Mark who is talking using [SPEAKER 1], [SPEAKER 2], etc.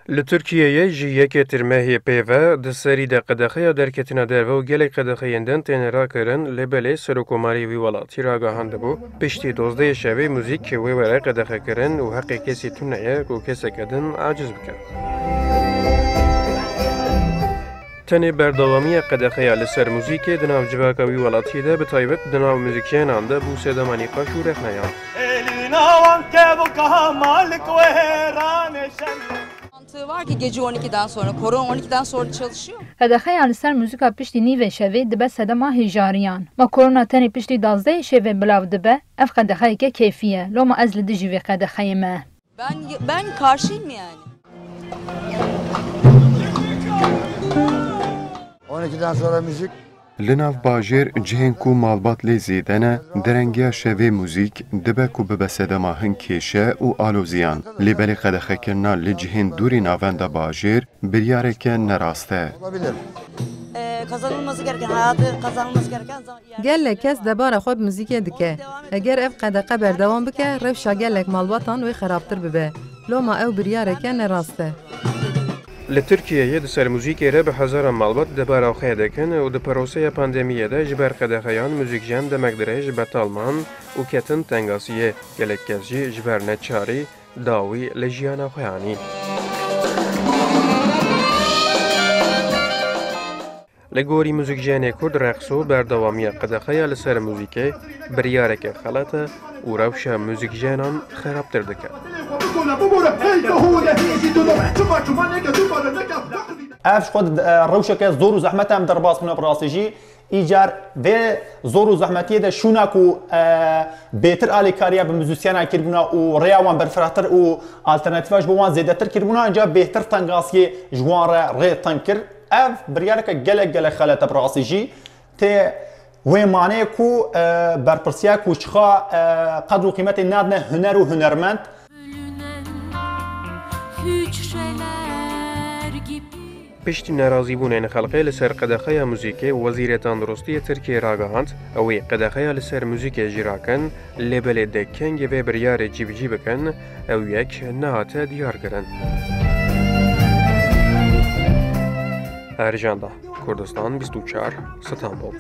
[SPEAKER 1] Li Tirkiyeyê jî yekê mehê pêve di serî de qedexeya derketina derve û gelek qedexeyên din tên rakirin lê belê serokkomarî wî welatî ragihandibû piştî 12 şevê muzîk wê were qedexekirin û heqê kesî tune ye ku keseke din aciz bike. Tenê berdewamiya qedexeya li ser muzîkê di nav civaka wî welatiyê de bi taybet di nav muzîkçiyanan de bû sêdema nîqaş û rexneyan.
[SPEAKER 2] Mantığı var ki gece 12'den sonra, korona 12'den sonra çalışıyor.
[SPEAKER 3] Qedexeya li ser muzîka piştî nîvê şevê dibe sedema hêjariyan. Ma korona tenê piştî 12 şevê bilav dibe, ev qedexeyeke keyfî ye. Loma ez li dijî vê qedexeyê me.
[SPEAKER 2] Ben karşıyım yani.
[SPEAKER 4] 12'den sonra müzik.
[SPEAKER 5] Li nav bajêr cihên ku malbat lê zêde ne, derengiya şevê muzîk dibe ku bibe sedema hin kêşe û aloziyan. Lê belê qedexekirina li cihên dûrî navenda bajêr biryareke nerast e.
[SPEAKER 4] Olabilir.
[SPEAKER 2] Kazanılması gereken, hayatı kazanılması gereken zaman...
[SPEAKER 6] Gelek kes debara xwe muzîkê dike. Eger ev qedexe berdewam bike, rewşa gelek malbatan wê xerabtir bibe. Loma ew biryareke nerast e.
[SPEAKER 1] Li Tirkiyeyê di ser muzîkê re bi hezaran malbat debara xwe dikin û di peroseya pandemiyê de ji ber qedexeyan muzîkciyan demek dire ji betalman û ketin tengasiyê. Gelek kes jî ji ber neçarî dawî li jiyana xwe anî. Li gorî muzîkciyanê Kurd reqs û berdewamiya qedexeya li ser muzîkê biryareke xelet e û rewşa muzîkciyanan xerabtir dike.
[SPEAKER 7] اف خود روشه که زور و زحمت هم در باز کنه براستی ایجار و زور و زحمتی ده شونا کو بهتر آلی کاریا به موزیسیانا کربونا و ریاوان برفراتر و آلترناتیواش بوان زیاده تر کربونا اینجا بهتر تنگاسی جوان ری تنکر اف بریاره که گله خالت براستی ته و معنی کو برپرسیا کو چخا قدر و قیمت نادنه هنر و هنرمند
[SPEAKER 1] Piştî nerazîbûnên xelkê li ser qedexeya muzîkê Wezîrê Tandurustiyê Tirkiye ragihand, ew ê qedexeya li ser muzîkê jî rakin, lê belê de kengê vê biryarê cîbicî bikin, ew yek nehate diyarkirin. Erjanda, Kurdistan 24, İstanbul.